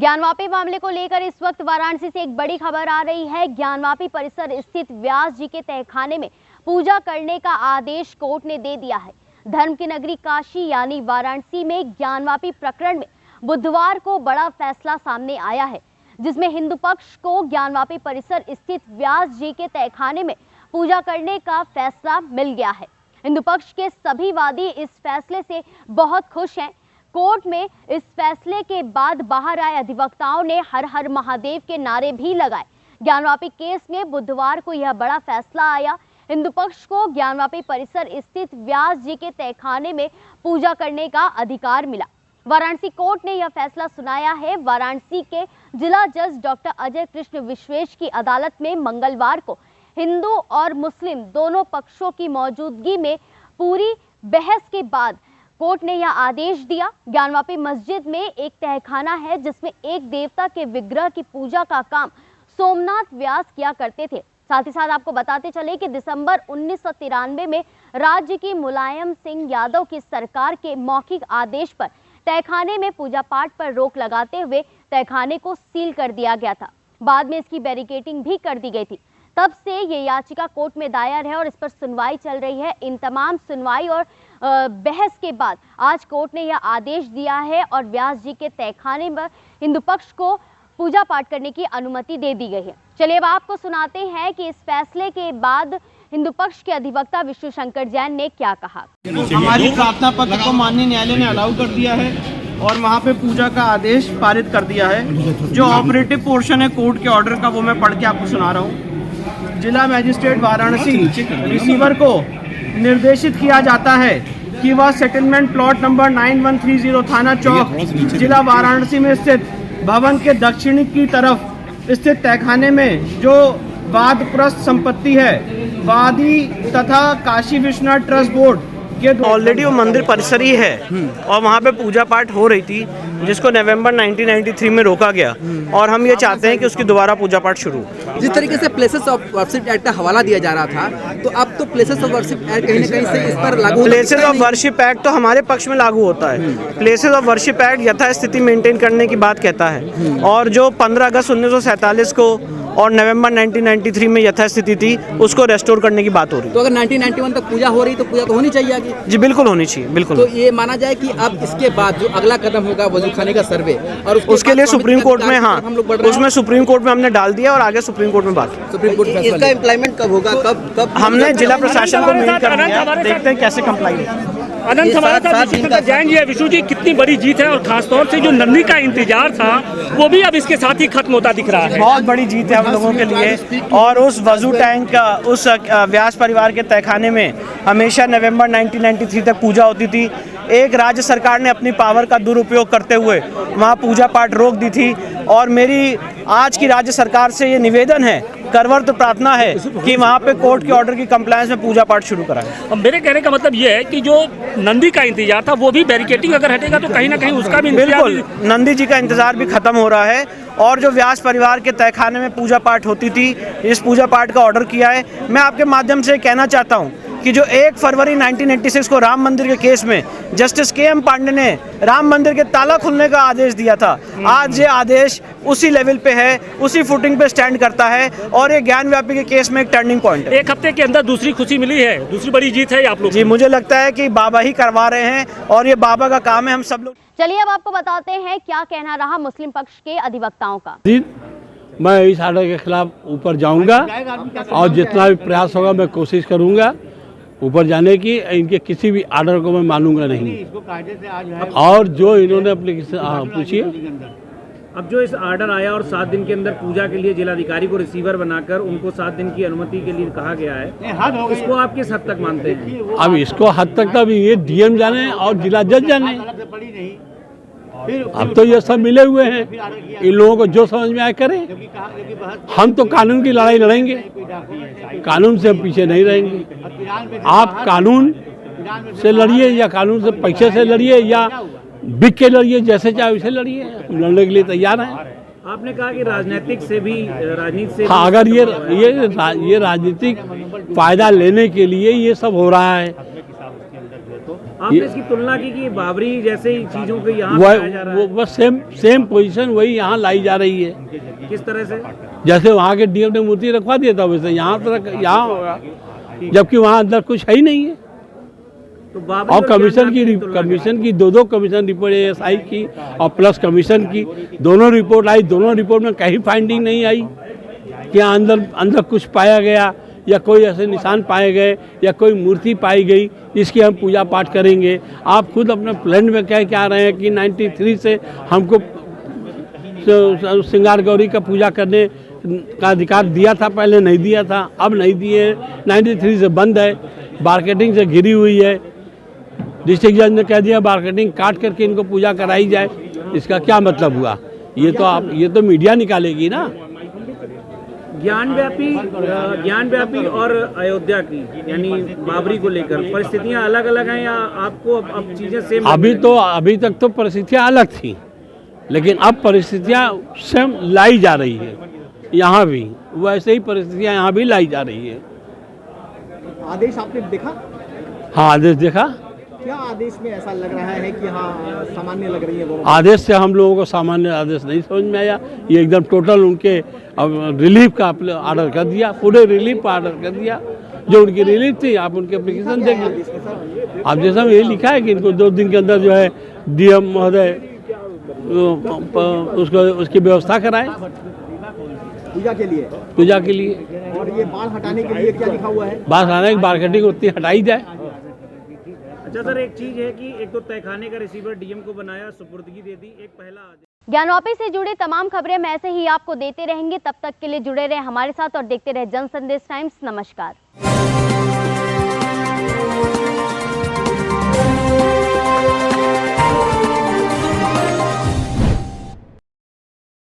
ज्ञानवापी मामले को लेकर इस वक्त वाराणसी से एक बड़ी खबर आ रही है। ज्ञानवापी परिसर स्थित व्यास जी के तहखाने में पूजा करने का आदेश कोर्ट ने दे दिया है। धर्म की नगरी काशी यानी वाराणसी में ज्ञानवापी प्रकरण में बुधवार को बड़ा फैसला सामने आया है, जिसमें हिंदू पक्ष को ज्ञानवापी परिसर स्थित व्यास जी के तहखाने में पूजा करने का फैसला मिल गया है। हिंदू पक्ष के सभी वादी इस फैसले से बहुत खुश हैं। कोर्ट में इस फैसले के बाद बाहर आए अधिवक्ताओं ने हर हर महादेव के नारे भी लगाए। ज्ञानवापी केस में बुधवार को यह बड़ा फैसला आया। हिंदू पक्ष को ज्ञानवापी परिसर स्थित व्यास जी के तहखाने में पूजा करने का अधिकार मिला। वाराणसी कोर्ट ने यह फैसला सुनाया है। वाराणसी के जिला जज डॉक्टर अजय कृष्ण विश्वेश की अदालत में मंगलवार को हिंदू और मुस्लिम दोनों पक्षों की मौजूदगी में पूरी बहस के बाद कोर्ट ने यह आदेश दिया। ज्ञानवापी मस्जिद में एक तहखाना है जिसमें एक देवता के विग्रह की पूजा का काम सोमनाथ व्यास किया करते थे। साथ ही साथ आपको बताते चले कि दिसंबर 1993 में राज्य की मुलायम सिंह यादव की सरकार के मौखिक आदेश पर तहखाने में पूजा पाठ पर रोक लगाते हुए तहखाने को सील कर दिया गया था। बाद में इसकी बैरिकेडिंग भी कर दी गई थी। तब से ये याचिका कोर्ट में दायर है और इस पर सुनवाई चल रही है। इन तमाम सुनवाई और बहस के बाद आज कोर्ट ने यह आदेश दिया है और व्यास जी के तहखाने में हिंदू पक्ष को पूजा पाठ करने की अनुमति दे दी गई है। चलिए अब आपको सुनाते हैं कि इस फैसले के बाद हिंदू पक्ष के अधिवक्ता विष्णु शंकर जैन ने क्या कहा। हमारी प्रार्थना पत्र को माननीय न्यायालय ने अलाउ कर दिया है और वहाँ पे पूजा का आदेश पारित कर दिया है। जो ऑपरेटिव पोर्शन है कोर्ट के ऑर्डर का वो मैं पढ़ के आपको सुना रहा हूँ। जिला मजिस्ट्रेट वाराणसी रिसीवर को निर्देशित किया जाता है कि वह सेटलमेंट प्लॉट नंबर 9130 थाना चौक जिला वाराणसी में स्थित भवन के दक्षिणी की तरफ स्थित तहखाने में जो वादप्रस्त संपत्ति है वादी तथा काशी विश्वनाथ ट्रस्ट बोर्ड के ऑलरेडी वो मंदिर परिसर ही है और वहाँ पे पूजा पाठ हो रही थी, जिसको नवंबर 1993 में रोका गया और हम ये चाहते हैं कि उसकी दोबारा पूजा पाठ शुरू। जिस तरीके से प्लेसेस ऑफ वर्शिप एक्ट का हवाला दिया जा रहा था, तो अब तो प्लेसेस ऑफ वर्शिप एक्ट कहीं ना कहीं से इस पर लागू। प्लेसेस ऑफ वर्शिप एक्ट तो हमारे पक्ष में लागू होता है। प्लेसेस ऑफ वर्शिप एक्ट यथास्थिति मेंटेन करने की बात कहता है और जो 15 अगस्त 1947 को और नवंबर 1993 में यथास्थिति थी उसको रेस्टोर करने की बात हो रही। तो अगर 1991 तक पूजा हो रही तो पूजा तो होनी चाहिए आगे। जी बिल्कुल होनी चाहिए, बिल्कुल। तो ये माना जाए कि अब इसके बाद जो अगला कदम होगा वजूखाने का सर्वे और उसके लिए सुप्रीम कोर्ट में, हाँ उसमें सुप्रीम कोर्ट में हमने डाल दिया और आगे सुप्रीम कोर्ट में बात। सुप्रीम कोर्ट इसका इम्प्लायमेंट कब होगा? कब हमने जिला प्रशासन को मेल कर दिया, देखते हैं कैसे कंप्लाई है। अनंत हमारे साथ जैन जी है। विष्णु जी, कितनी बड़ी जीत है और खासतौर से जो नंदी का इंतजार था वो भी अब इसके साथ ही खत्म होता दिख रहा है। बहुत बड़ी जीत है हम लोगों के लिए। और उस वजू टैंक का उस व्यास परिवार के तहखाने में हमेशा नवंबर 1993 तक पूजा होती थी। एक राज्य सरकार ने अपनी पावर का दुरुपयोग करते हुए वहाँ पूजा पाठ रोक दी थी और मेरी आज की राज्य सरकार से ये निवेदन है, करवर्त प्रार्थना है कि वहाँ पे कोर्ट के ऑर्डर की कंप्लायंस में पूजा पाठ शुरू कराएं। मेरे कहने का मतलब ये है कि जो नंदी का इंतजार था वो भी बैरिकेडिंग अगर हटेगा तो कहीं ना कहीं उसका भी बिल्कुल नंदी जी का इंतजार भी खत्म हो रहा है और जो व्यास परिवार के तहखाने में पूजा पाठ होती थी, इस पूजा पाठ का ऑर्डर किया है। मैं आपके माध्यम से कहना चाहता हूँ कि जो 1 फरवरी 1986 को राम मंदिर के केस में जस्टिस KM पांडे ने राम मंदिर के ताला खुलने का आदेश दिया था, आज ये आदेश उसी लेवल पे है, उसी फुटिंग पे स्टैंड करता है और ये ज्ञानवापी के केस में एक टर्निंग पॉइंट है। एक हफ्ते के अंदर दूसरी खुशी मिली है, दूसरी बड़ी जीत है आप लोग। जी मुझे लगता है कि बाबा ही करवा रहे हैं और ये बाबा का काम है, हम सब लोग। चलिए अब आपको बताते हैं क्या कहना रहा मुस्लिम पक्ष के अधिवक्ताओं का। मैं इस आर्डर के खिलाफ ऊपर जाऊंगा और जितना भी प्रयास होगा मैं कोशिश करूंगा ऊपर जाने की। इनके किसी भी आर्डर को मैं मानूंगा नहीं। और जो इन्होंने एप्लीकेशन पूछिए, अब जो इस आर्डर आया और 7 दिन के अंदर पूजा के लिए जिलाधिकारी को रिसीवर बनाकर उनको 7 दिन की अनुमति के लिए कहा गया है, इसको आप किस हद तक मानते हैं? अब इसको हद तक तब ये DM जाने और जिला जज जाने। अब तो ये सब मिले हुए हैं, इन लोगों को जो समझ में आए करें। हम तो कानून की लड़ाई लड़ेंगे, कानून से हम पीछे नहीं रहेंगे। आप कानून से लड़िए या कानून से पैसे से लड़िए या बिक के लड़िए, जैसे चाहे वैसे लड़िए, हम लड़ने के लिए तैयार हैं। आपने कहा कि राजनीतिक से भी राजनीति से हाँ, अगर ये राजनीतिक फायदा लेने के लिए ये सब हो रहा है आपने इसकी तुलना की कि बाबरी जैसे ही चीजों को यहाँ पाया जा रहा है। वो बस सेम पोजीशन वही यहाँ लाई जा रही है। किस तरह से? जैसे वहाँ के डीएम ने मूर्ति रखवा दिया था वैसे यहाँ यहाँ होगा, जबकि वहाँ अंदर कुछ है ही नहीं है। तो बाबरी और कमीशन की दो कमीशन रिपोर्ट ASI की और प्लस कमीशन की दोनों रिपोर्ट आई। दोनों रिपोर्ट में कहीं फाइंडिंग नहीं आई कि अंदर कुछ पाया गया या कोई ऐसे निशान पाए गए या कोई मूर्ति पाई गई जिसकी हम पूजा पाठ करेंगे। आप खुद अपने प्लान में कह के आ रहे हैं कि 93 से हमको श्रृंगार गौरी का पूजा करने का अधिकार दिया था, पहले नहीं दिया था, अब नहीं दिए। 93 से बंद है, मार्केटिंग से घिरी हुई है। डिस्ट्रिक्ट जज ने कह दिया मार्केटिंग काट करके इनको पूजा कराई जाए। इसका क्या मतलब हुआ? ये तो मीडिया निकालेगी ना। ज्ञानव्यापी और अयोध्या की यानी बाबरी को लेकर परिस्थितियां अलग अलग हैं या आपको अब चीजें सेम? अभी तक तो परिस्थितियां अलग थी, लेकिन अब परिस्थितियां सेम लाई जा रही है। यहाँ भी वैसे ही परिस्थितियां यहाँ भी लाई जा रही है। आदेश आपने देखा? हाँ, आदेश देखा। क्या आदेश में ऐसा लग रहा है कि हाँ सामान्य लग रही है दोनों? आदेश से हम लोगों को सामान्य आदेश नहीं समझ में आया। ये एकदम टोटल उनके रिलीफ का ऑर्डर कर दिया, पूरे रिलीफ का ऑर्डर कर दिया। जो उनकी रिलीफ थी आप उनके एप्लीकेशन देख लें। आप जैसा ये लिखा है कि इनको 2 दिन के अंदर जो है DM महोदय उसकी व्यवस्था कराए पूजा के लिए। और ये बाल हटाने के लिए क्या लिखा हुआ है? बाल हटाने की मार्केटिंग उतनी हटाई जाए। अच्छा सर, एक चीज है कि एक तो तहखाने का रिसीवर DM को बनाया, सुपुर्दगी दे दी, एक पहला आदेश। ज्ञानवापी से जुड़े तमाम खबरें हम ऐसे ही आपको देते रहेंगे। तब तक के लिए जुड़े रहे हमारे साथ और देखते रहे जन संदेश टाइम्स। नमस्कार।